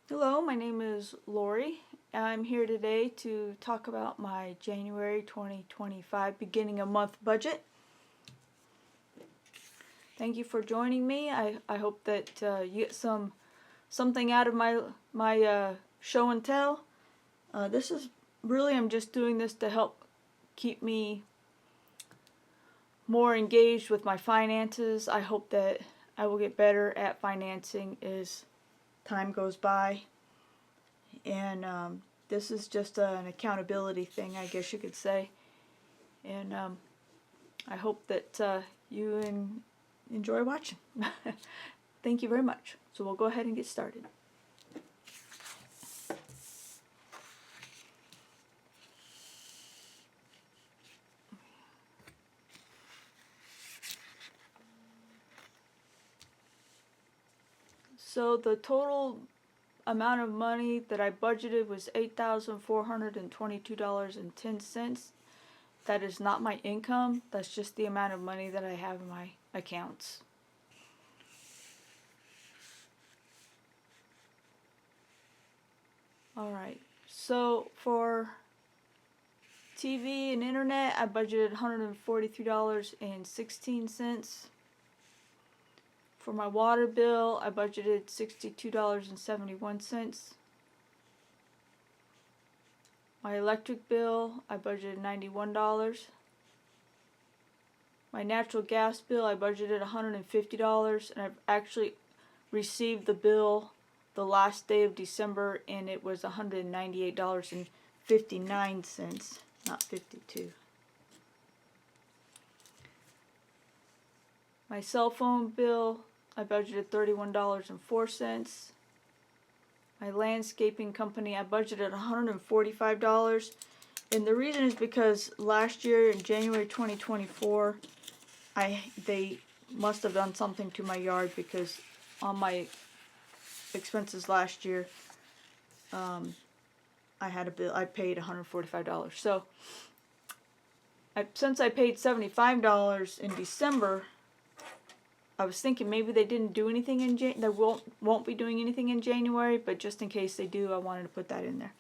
Hello, my name is Lori. I'm here today to talk about my January 2025 beginning of month budget. Thank you for joining me. I hope that you get something out of my show and tell. This is really, I'm just doing this to help keep me more engaged with my finances. I hope that I will get better at financing as time goes by. And this is just an accountability thing, I guess you could say. And I hope that you enjoy watching. Thank you very much. So we'll go ahead and get started. So the total amount of money that I budgeted was $8,422.10. That is not my income. That's just the amount of money that I have in my accounts. Alright, so for TV and internet, I budgeted $143.16. For my water bill, I budgeted $62.71. My electric bill, I budgeted $91. My natural gas bill, I budgeted $150, and I've actually received the bill the last day of December, and it was $198.59, not 52. My cell phone bill, I budgeted $31.04. My landscaping company, I budgeted $145. And the reason is because last year in January 2024, they must have done something to my yard, because on my expenses last year, I had a bill. I paid $145. So since I paid $75 in December, I was thinking maybe they didn't do anything in they won't be doing anything in January, but just in case they do, I wanted to put that in there.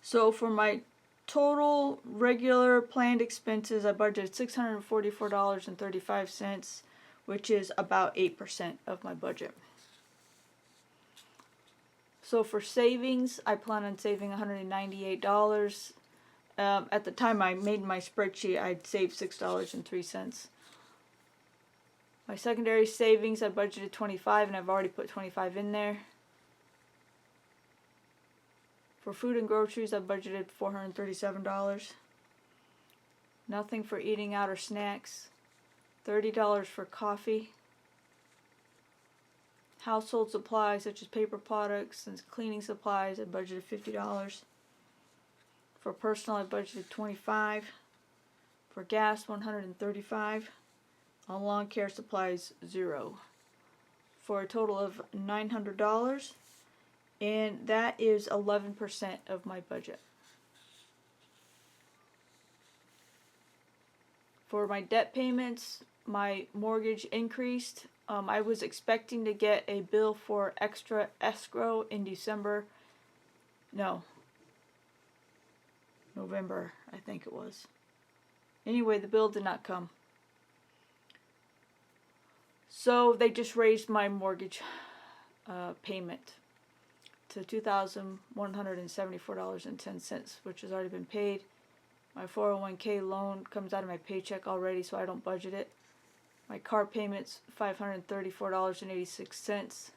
So for my total regular planned expenses, I budgeted $644.35, which is about 8% of my budget. So for savings, I plan on saving $198. At the time I made my spreadsheet, I'd saved $6.03. My secondary savings, I budgeted $25, and I've already put $25 in there. For food and groceries, I budgeted $437. Nothing for eating out or snacks. $30 for coffee. Household supplies such as paper products and cleaning supplies, I budgeted $50. For personal, I budgeted $25. For gas, $135. On lawn care supplies, $0. For a total of $900. And that is 11% of my budget. For my debt payments, my mortgage increased. I was expecting to get a bill for extra escrow in November, I think it was. Anyway, the bill did not come. So they just raised my mortgage payment to $2,174.10, which has already been paid. My 401k loan comes out of my paycheck already, so I don't budget it. My car payment's $534.86.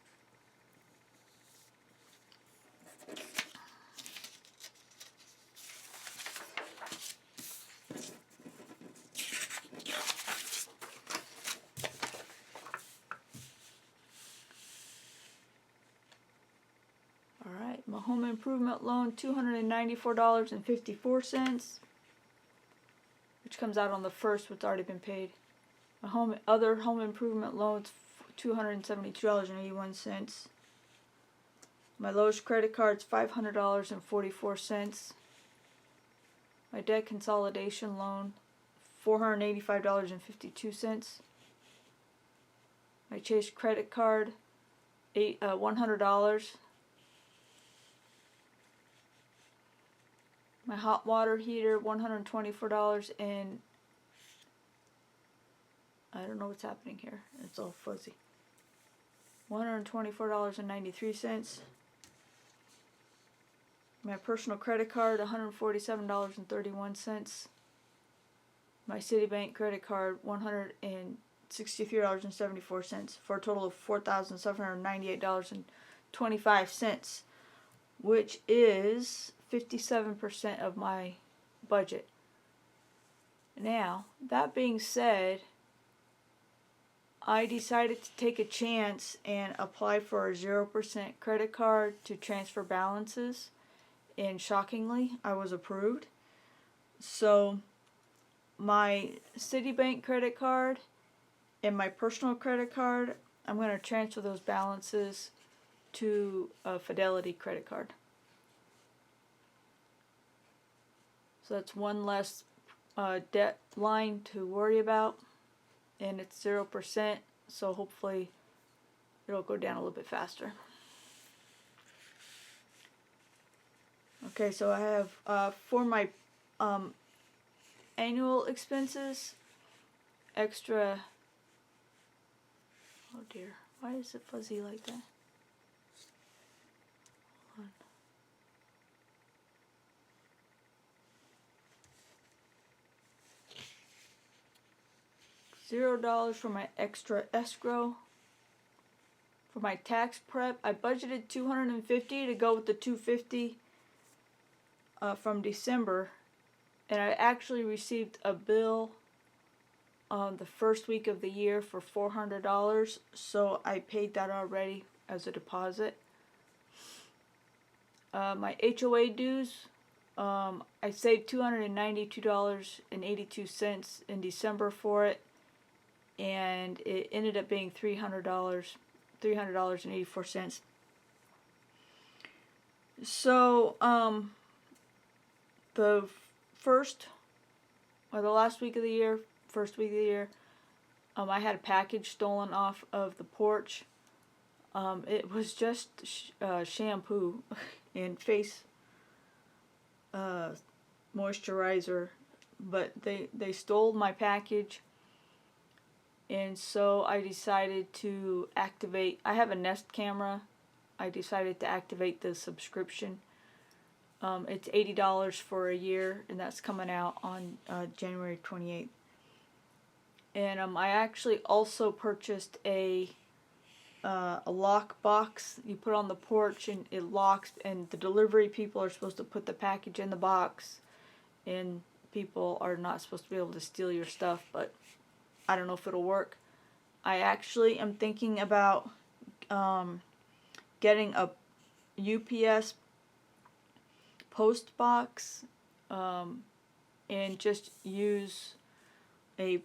Alright, my home improvement loan, $294.54, which comes out on the 1st, which has already been paid. My other home improvement loans, $272.81. My lowest credit card's $500.44. My debt consolidation loan, $485.52. My Chase credit card, $100. My hot water heater, $124, and I don't know what's happening here. It's all fuzzy. $124.93. My personal credit card, $147.31. My Citibank credit card, $163.74, for a total of $4,798.25, which is 57% of my budget. Now, that being said, I decided to take a chance and apply for a 0% credit card to transfer balances, and shockingly, I was approved. So my Citibank credit card and my personal credit card, I'm going to transfer those balances to a Fidelity credit card. So that's one less debt line to worry about, and it's 0%, so hopefully it'll go down a little bit faster. Okay, so I have for my annual expenses, extra, oh dear, why is it fuzzy like that? Hold on. $0 for my extra escrow. For my tax prep, I budgeted $250 to go with the $250 from December, and I actually received a bill the first week of the year for $400, so I paid that already as a deposit. My HOA dues, I saved $292.82 in December for it, and it ended up being $300.84. So the last week of the year, first week of the year, I had a package stolen off of the porch. It was just shampoo and face moisturizer, but they stole my package, and so I decided to activate. I have a Nest camera. I decided to activate the subscription. It's $80 for a year, and that's coming out on January 28th. And I actually also purchased a lock box you put on the porch, and it locks, and the delivery people are supposed to put the package in the box, and people are not supposed to be able to steal your stuff, but I don't know if it'll work. I actually am thinking about getting a UPS post box and just use a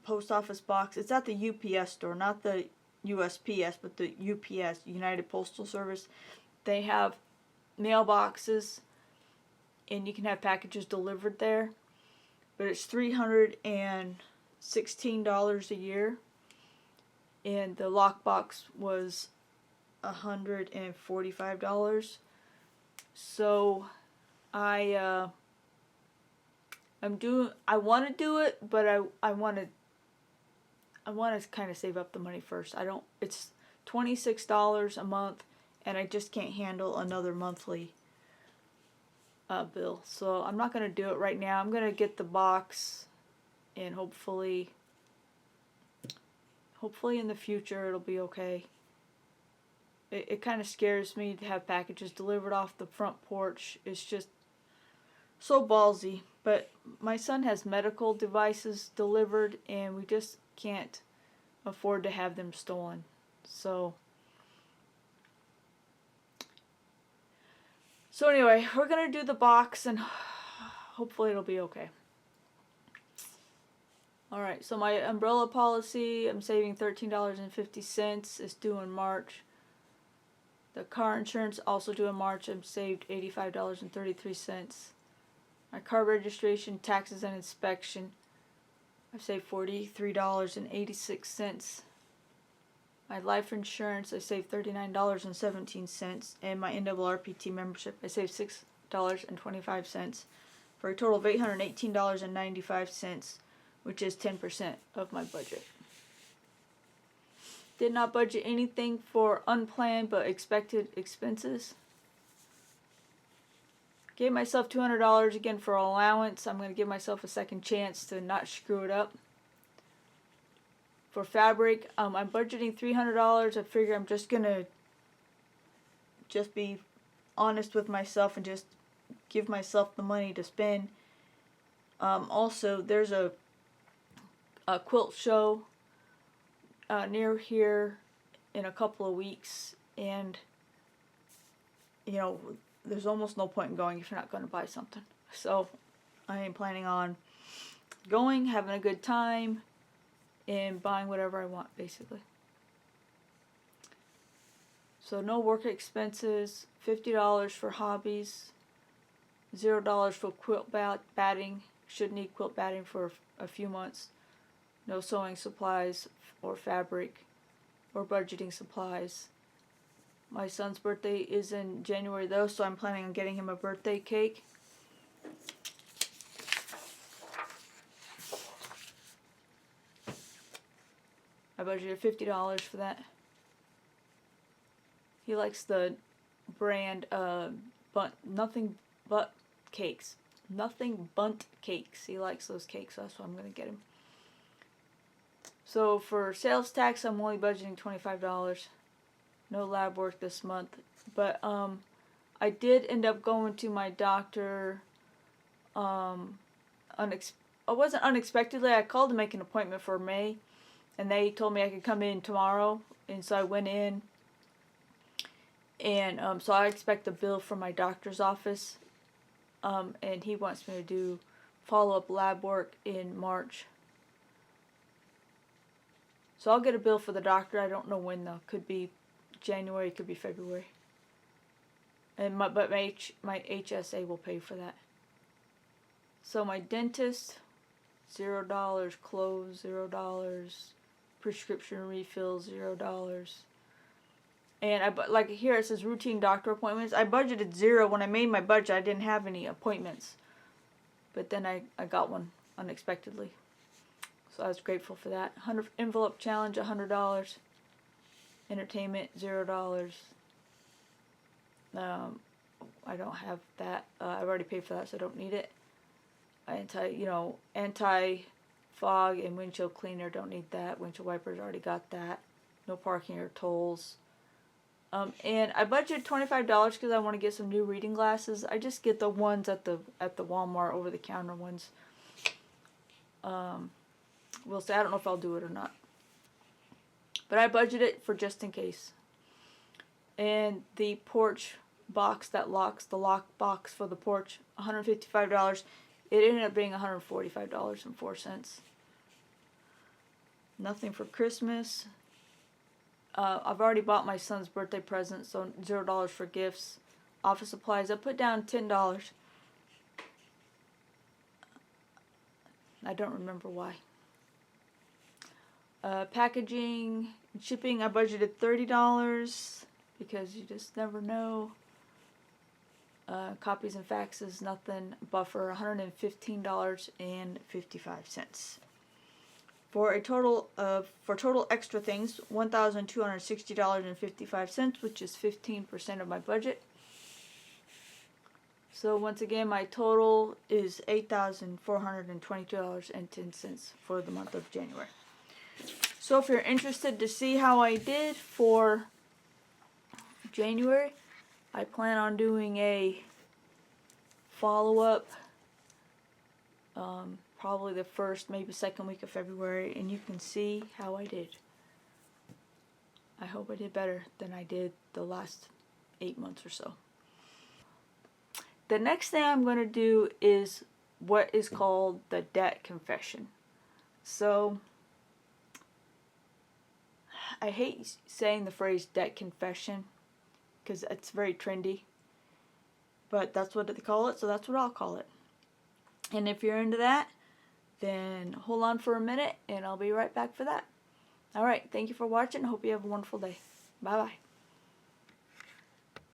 post office box. It's at the UPS store, not the USPS, but the UPS, United Postal Service. They have mailboxes, and you can have packages delivered there, but it's $316 a year, and the lockbox was $145. So I want to do it, but I want to kind of save up the money first. It's $26 a month, and I just can't handle another monthly bill. So I'm not going to do it right now. I'm going to get the box, and hopefully in the future it'll be okay. It kind of scares me to have packages delivered off the front porch. It's just so ballsy. But my son has medical devices delivered, and we just can't afford to have them stolen. So anyway, we're going to do the box, and hopefully it'll be okay. Alright, so my umbrella policy, I'm saving $13.50. It's due in March. The car insurance, also due in March. I'm saved $85.33. My car registration, taxes, and inspection, I've saved $43.86. My life insurance, I saved $39.17, and my NAARPT membership, I saved $6.25, for a total of $818.95, which is 10% of my budget. Did not budget anything for unplanned but expected expenses. Gave myself $200 again for allowance. I'm going to give myself a second chance to not screw it up. For fabric, I'm budgeting $300. I figure I'm just going to be honest with myself and just give myself the money to spend. Also, there's a quilt show near here in a couple of weeks, and you know, there's almost no point in going if you're not going to buy something. So I am planning on going, having a good time, and buying whatever I want, basically. So no work expenses, $50 for hobbies, $0 for quilt batting. Should need quilt batting for a few months. No sewing supplies or fabric or budgeting supplies. My son's birthday is in January though, so I'm planning on getting him a birthday cake. I budgeted $50 for that. He likes the brand Nothing But Cakes. Nothing Bunt Cakes. He likes those cakes, so that's what I'm going to get him. So for sales tax, I'm only budgeting $25. No lab work this month. But I did end up going to my doctor. It wasn't unexpectedly. I called to make an appointment for May, and they told me I could come in tomorrow. And so I went in. And so I expect a bill from my doctor's office. And he wants me to do follow-up lab work in March. So I'll get a bill for the doctor. I don't know when though. Could be January, could be February. And my HSA will pay for that. So my dentist, $0. Clothes, $0. Prescription refills, $0. And like here it says routine doctor appointments. I budgeted $0 when I made my budget. I didn't have any appointments, but then I got one unexpectedly, so I was grateful for that. 100 envelope challenge, $100. Entertainment, $0. I don't have that. I've already paid for that, so I don't need it. Anti fog and windshield cleaner, don't need that. Windshield wipers, already got that. No parking or tolls. And I budgeted $25 because I want to get some new reading glasses. I just get the ones at the Walmart, over the counter ones. We'll see. I don't know if I'll do it or not, but I budgeted for just in case. And the porch box that locks, the lock box for the porch, $155. It ended up being $145.04. Nothing for Christmas. I've already bought my son's birthday present, so $0 for gifts. Office supplies, I put down $10. I don't remember why. Packaging, shipping, I budgeted $30 because you just never know. Copies and faxes, nothing. Buffer, $115.55. For total extra things, $1,260.55, which is 15% of my budget. So once again, my total is $8,422.10 for the month of January. So if you're interested to see how I did for January, I plan on doing a follow-up probably the first, maybe second week of February, and you can see how I did. I hope I did better than I did the last 8 months or so. The next thing I'm going to do is what is called the debt confession. So, I hate saying the phrase debt confession because it's very trendy, but that's what they call it, so that's what I'll call it. And if you're into that, then hold on for a minute and I'll be right back for that. Alright, thank you for watching. I hope you have a wonderful day. Bye bye.